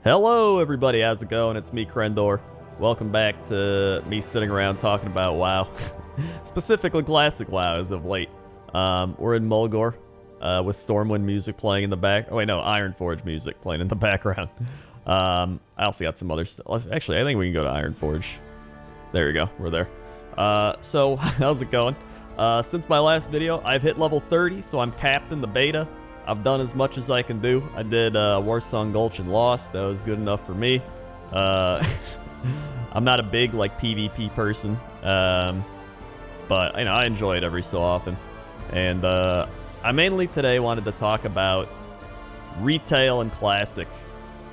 Hello everybody, how's it going? It's me, Crendor. Welcome back to me sitting around talking about WoW. Specifically classic WoW as of late. We're in Mulgore, with Stormwind music playing in the back. Oh wait, no, Ironforge music playing in the background. I also got some other stuff. Actually, I think we can go to Ironforge. There you go, we're there. So, how's it going? Since my last video, I've hit level 30, so I'm capped in the beta. I've done as much as I can do. I did Warsong Gulch and Lost. That was good enough for me. I'm not a big PvP person, but I enjoy it every so often. And I mainly today wanted to talk about retail and classic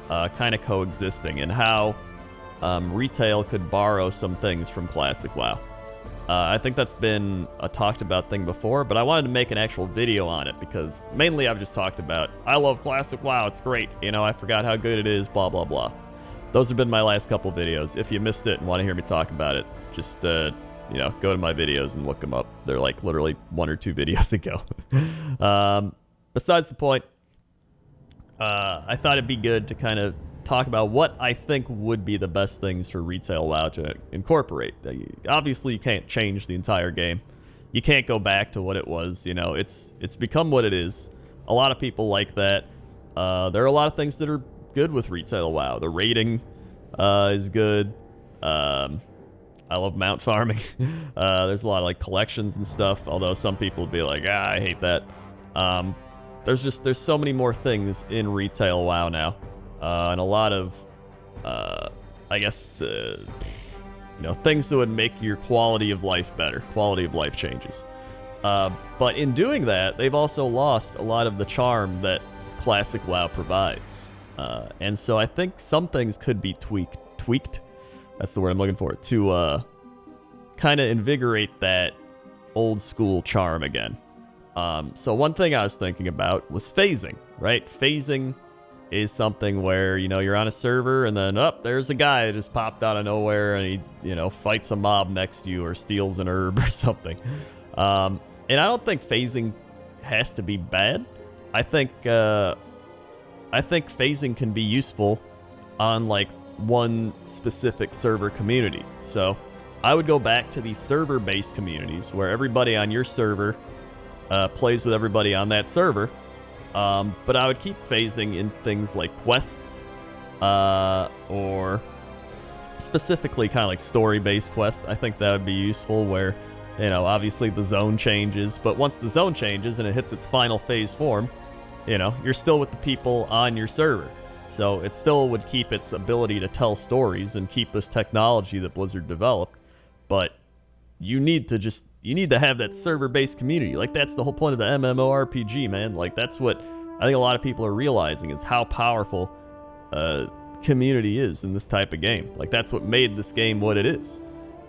kind of coexisting and how retail could borrow some things from classic WoW. I think that's been a talked about thing before, but I wanted to make an actual video on it because mainly I've just talked about, I love classic WoW, it's great, I forgot how good it is, blah, blah, blah. Those have been my last couple videos. If you missed it and want to hear me talk about it, just, go to my videos and look them up. They're literally 1 or 2 videos ago. Besides the point, I thought it'd be good to kind of talk about what I think would be the best things for retail WoW to incorporate. Obviously, you can't change the entire game. You can't go back to what it was. It's become what it is. A lot of people like that. There are a lot of things that are good with retail WoW. The rating is good. I love mount farming. There's a lot of collections and stuff. Although some people would be like, I hate that. There's so many more things in retail WoW now. And a lot of, things that would make your quality of life better. Quality of life changes. But in doing that, they've also lost a lot of the charm that classic WoW provides. And so I think some things could be tweaked. That's the word I'm looking for. To kind of invigorate that old school charm again. So one thing I was thinking about was phasing, right? Phasing is something where, you're on a server and then, there's a guy that just popped out of nowhere and he, fights a mob next to you or steals an herb or something. And I don't think phasing has to be bad. I think phasing can be useful on, one specific server community. So I would go back to these server-based communities where everybody on your server plays with everybody on that server. But I would keep phasing in things like quests, or specifically kind of story-based quests. I think that would be useful where, obviously the zone changes, but once the zone changes and it hits its final phase form, you're still with the people on your server. So it still would keep its ability to tell stories and keep this technology that Blizzard developed, but you need to have that server-based community. That's the whole point of the MMORPG, man. That's what I think a lot of people are realizing is how powerful community is in this type of game. That's what made this game what it is.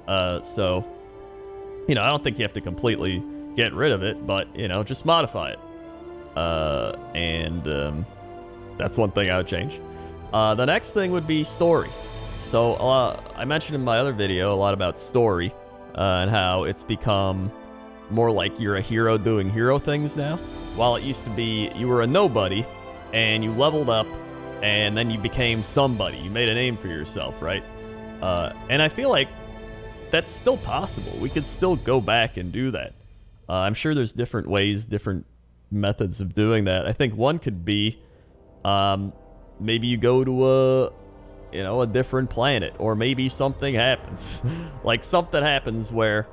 So, I don't think you have to completely get rid of it, but, just modify it. That's one thing I would change. The next thing would be story. So, I mentioned in my other video a lot about story. And how it's become more like you're a hero doing hero things now. While it used to be you were a nobody, and you leveled up, and then you became somebody. You made a name for yourself, right? And I feel like that's still possible. We could still go back and do that. I'm sure there's different ways, different methods of doing that. I think one could be maybe you go to a different planet, or maybe something happens. Something happens where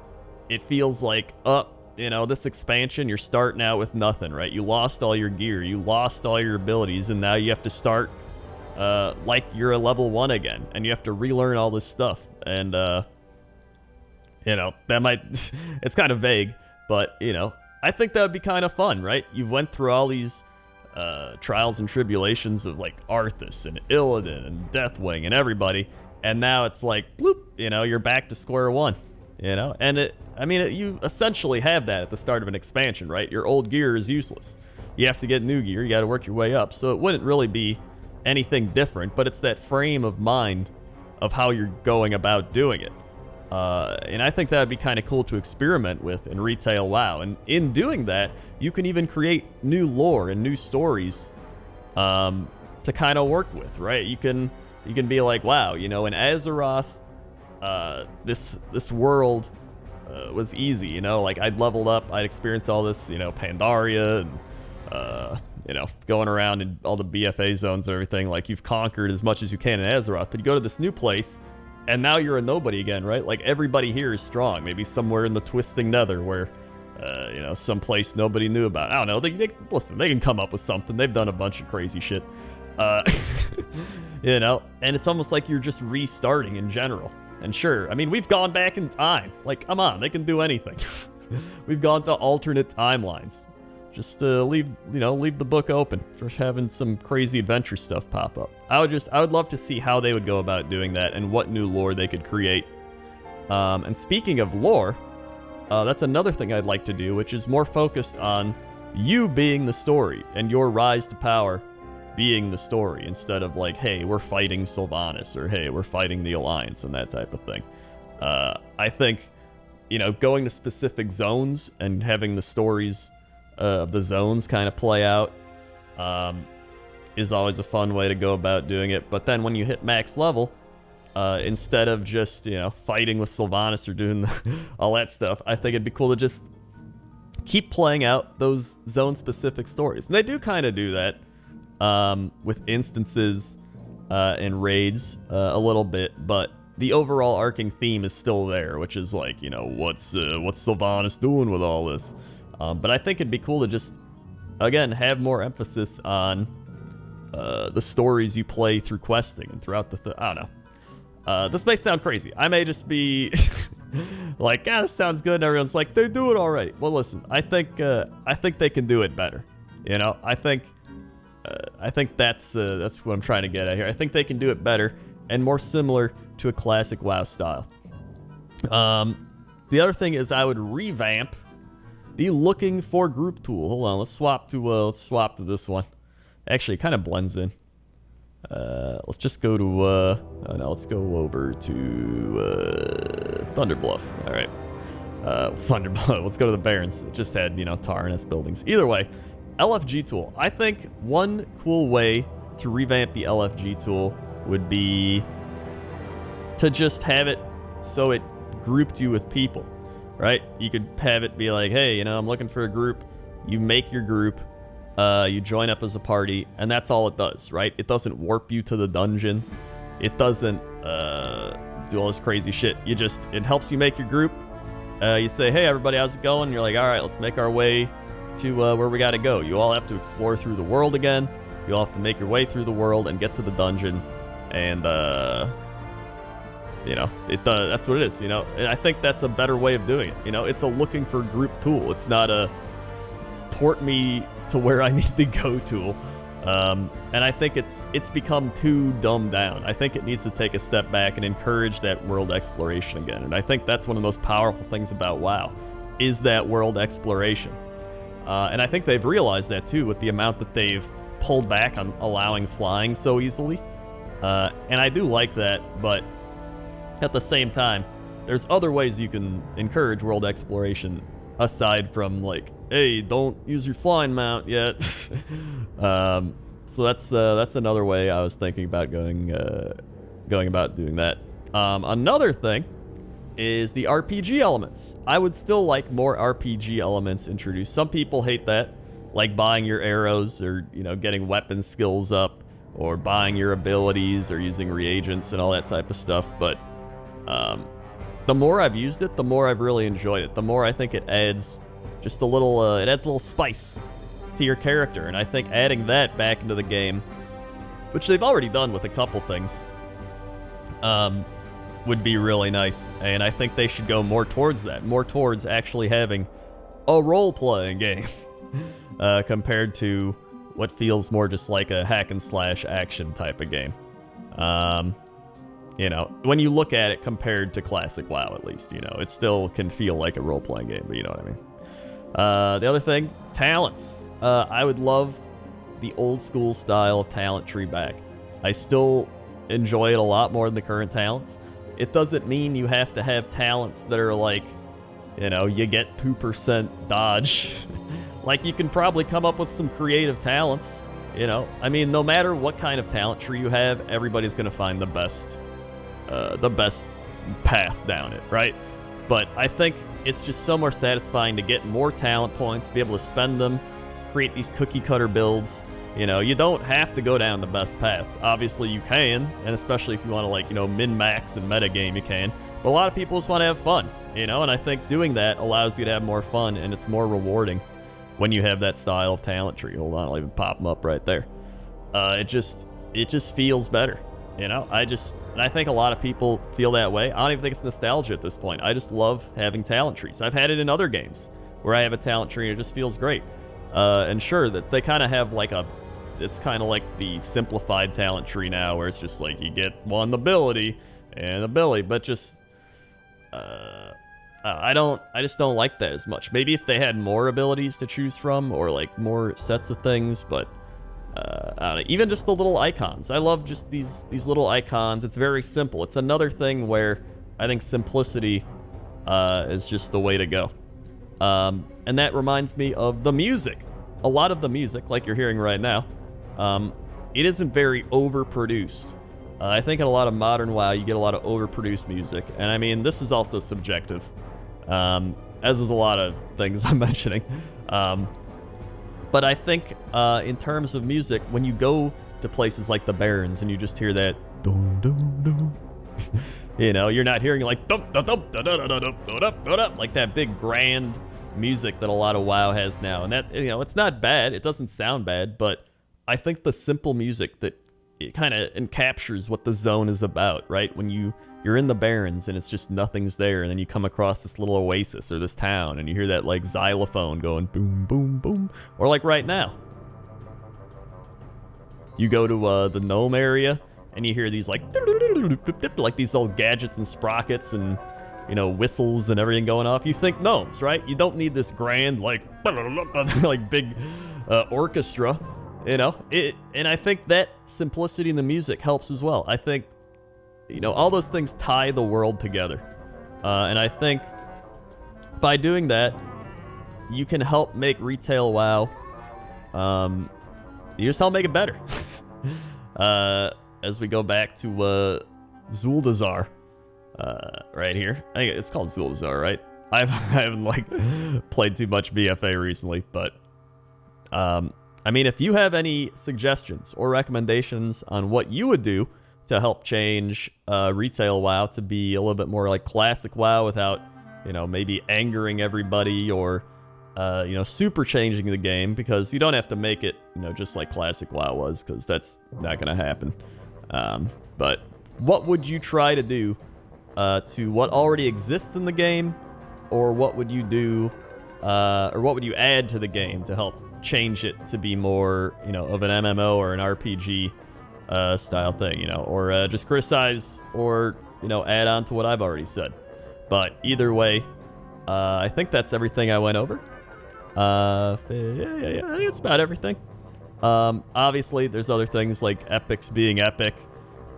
it feels like, this expansion, you're starting out with nothing, right? You lost all your gear, you lost all your abilities, and now you have to start like you're a level 1 again, and you have to relearn all this stuff. And, that might, it's kind of vague, but, I think that would be kind of fun, right? You've went through all these trials and tribulations of Arthas and Illidan and Deathwing and everybody, and now it's bloop, you're back to square one, and you essentially have that at the start of an expansion, right? Your old gear is useless. You have to get new gear, you got to work your way up, so it wouldn't really be anything different, but it's that frame of mind of how you're going about doing it. And I think that would be kind of cool to experiment with in retail WoW. And in doing that, you can even create new lore and new stories to kind of work with, right? You can be like, wow, you know, in Azeroth, this world was easy, you know, like I'd leveled up, I'd experienced all this, you know, Pandaria and you know, going around in all the BFA zones and everything. Like, you've conquered as much as you can in Azeroth, but you go to this new place and now you're a nobody again, right? Like, everybody here is strong, maybe somewhere in the twisting nether where you know, someplace nobody knew about. I don't know, listen, they can come up with something. They've done a bunch of crazy shit, you know, and it's almost like you're just restarting in general. And sure, I mean, we've gone back in time. Like, come on, they can do anything. We've gone to alternate timelines. Just leave the book open for having some crazy adventure stuff pop up. I would love to see how they would go about doing that and what new lore they could create. And speaking of lore, that's another thing I'd like to do, which is more focused on you being the story and your rise to power being the story, instead of like, hey, we're fighting Sylvanas, or hey, we're fighting the Alliance, and that type of thing. I think, you know, going to specific zones and having the stories of the zones kind of play out is always a fun way to go about doing it. But then when you hit max level, instead of just, you know, fighting with Sylvanas or doing all that stuff, I think it'd be cool to just keep playing out those zone-specific stories. And they do kind of do that with instances and raids a little bit, but the overall arcing theme is still there, which is like, you know, what's Sylvanas doing with all this? But I think it'd be cool to just, again, have more emphasis on the stories you play through questing and throughout I don't know. This may sound crazy. I may just be like, yeah, this sounds good, and everyone's like, they do it already. Well, listen, I think they can do it better. You know, I think that's what I'm trying to get at here. I think they can do it better and more similar to a classic WoW style. The other thing is I would revamp the looking for group tool. Hold on, let's swap to this one. Actually, it kind of blends in. Let's just go to let's go over to Thunderbluff. All right, Thunderbluff. Let's go to the Barrens. It just had, you know, Taranis buildings. Either way, LFG tool. I think one cool way to revamp the LFG tool would be to just have it so it grouped you with people, right? You could have it be like, hey, you know, I'm looking for a group. You make your group, you join up as a party, and that's all it does, right? It doesn't warp you to the dungeon. It doesn't do all this crazy shit. It helps you make your group. You say, hey, everybody, how's it going? And you're like, all right, let's make our way to where we gotta go. You all have to explore through the world again. You all have to make your way through the world and get to the dungeon. And, you know, that's what it is, you know? And I think that's a better way of doing it, you know? It's a looking for group tool. It's not a port me to where I need to go tool. And I think it's become too dumbed down. I think it needs to take a step back and encourage that world exploration again. And I think that's one of the most powerful things about WoW, is that world exploration. And I think they've realized that too, with the amount that they've pulled back on allowing flying so easily. And I do like that, but at the same time, there's other ways you can encourage world exploration aside from like, hey, don't use your flying mount yet. So that's another way I was thinking about going about doing that. Another thing is the RPG elements. I would still like more RPG elements introduced. Some people hate that, like buying your arrows, or, you know, getting weapon skills up, or buying your abilities, or using reagents and all that type of stuff. But the more I've used it, the more I've really enjoyed it. The more I think it adds just a little, it adds a little spice to your character. And I think adding that back into the game, which they've already done with a couple things, would be really nice. And I think they should go more towards that, more towards actually having a role-playing game compared to what feels more just like a hack and slash action type of game. You know, when you look at it compared to classic WoW, at least, you know, it still can feel like a role-playing game, but you know what I mean. The other thing, talents. I would love the old school style of talent tree back. I still enjoy it a lot more than the current talents. It doesn't mean you have to have talents that are like, you know, you get 2% dodge. Like, you can probably come up with some creative talents You know, I mean, no matter what kind of talent tree you have, everybody's gonna find the best path down it, right? But I think it's just so more satisfying to get more talent points, to be able to spend them, create these cookie cutter builds. You know, you don't have to go down the best path. Obviously you can, and especially if you want to, like, you know, min-max and metagame, you can. But a lot of people just want to have fun, you know, and I think doing that allows you to have more fun, and it's more rewarding when you have that style of talent tree. Hold on, I'll even pop them up right there. It just feels better, you know? And I think a lot of people feel that way. I don't even think it's nostalgia at this point. I just love having talent trees. I've had it in other games where I have a talent tree and it just feels great. And sure, that they kind of have like it's kind of like the simplified talent tree now, where it's just like you get one ability and ability, but just I just don't like that as much. Maybe if they had more abilities to choose from, or like more sets of things, but I don't know. Even just the little icons. I love just these little icons. It's very simple. It's another thing where I think simplicity is just the way to go. And that reminds me of the music. A lot of the music, like you're hearing right now, it isn't very overproduced. I think in a lot of modern WoW, you get a lot of overproduced music. And I mean, this is also subjective, as is a lot of things I'm mentioning. But I think in terms of music, when you go to places like the Barrens and you just hear that, dum, dum, dum, you know, you're not hearing like dum, dum, dum, dum, dum, dum, dum, dum, dum, like that big grand music that a lot of WoW has now. And that, you know, it's not bad. It doesn't sound bad, but I think the simple music that it kind of encaptures what the zone is about, right? When you're in the Barrens and it's just nothing's there, and then you come across this little oasis or this town and you hear that like xylophone going boom, boom, boom. Or like right now, you go to the gnome area and you hear these like these little gadgets and sprockets and, you know, whistles and everything going off. You think gnomes, right? You don't need this grand like like big orchestra, you know. And I think that simplicity in the music helps as well. I think, you know, all those things tie the world together, and I think by doing that, you can help make retail WoW. You just help make it better. As we go back to Zuldazar. Right here. I think it's called Zuldazar, right? I haven't like played too much BFA recently, but I mean, if you have any suggestions or recommendations on what you would do to help change retail WoW to be a little bit more like classic WoW without, you know, maybe angering everybody or you know, super changing the game, because you don't have to make it, you know, just like classic WoW was, because that's not gonna happen. But what would you try to do to what already exists in the game, or what would you do, or what would you add to the game to help change it to be more, you know, of an MMO or an RPG style thing, you know, or just criticize or, you know, add on to what I've already said. But either way, I think that's everything I went over. Yeah, I think it's about everything. Obviously, there's other things like epics being epic.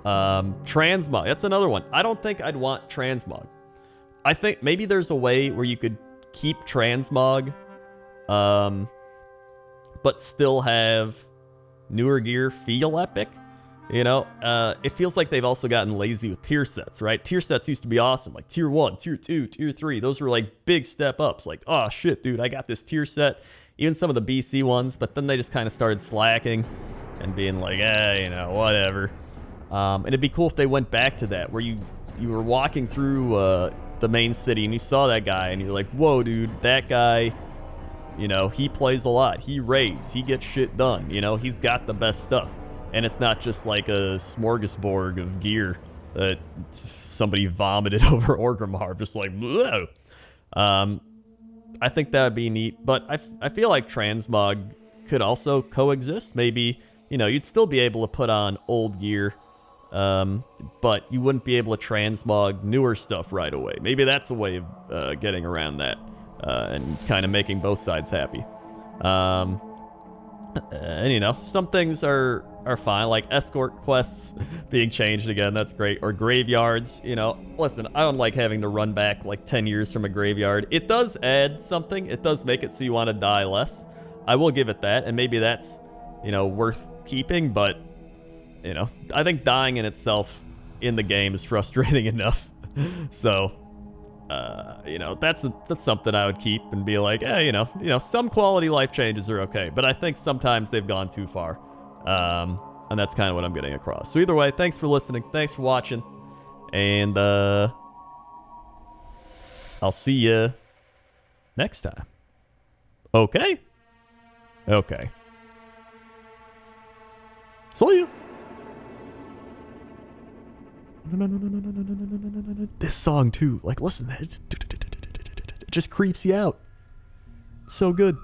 Transmog, that's another one. I don't think I'd want transmog. I think maybe there's a way where you could keep transmog, but still have newer gear feel epic. You know, it feels like they've also gotten lazy with tier sets, right? Tier sets used to be awesome, like tier 1, tier 2, tier 3. Those were like big step ups, like, oh shit, dude, I got this tier set. Even some of the BC ones, but then they just kind of started slacking and being like, you know, whatever. And it'd be cool if they went back to that, where you were walking through the main city and you saw that guy and you're like, whoa, dude, that guy, you know, he plays a lot. He raids. He gets shit done. You know, he's got the best stuff. And it's not just like a smorgasbord of gear that somebody vomited over Orgrimmar, just like, bleh. I think that would be neat. But I feel like transmog could also coexist. Maybe, you know, you'd still be able to put on old gear, but you wouldn't be able to transmog newer stuff right away. Maybe that's a way of getting around that and kind of making both sides happy. And, you know, some things are fine, like escort quests being changed again. That's great. Or graveyards, you know. Listen, I don't like having to run back like 10 years from a graveyard. It does add something. It does make it so you want to die less. I will give it that. And maybe that's, you know, worth keeping, but, you know, I think dying in itself in the game is frustrating enough. So, you know, that's something I would keep and be like, you know, some quality life changes are okay, but I think sometimes they've gone too far. And that's kind of what I'm getting across. So either way, thanks for listening, thanks for watching, and I'll see you next time. Okay? Okay. See ya. This song too, like listen, it just creeps you out. It's so good.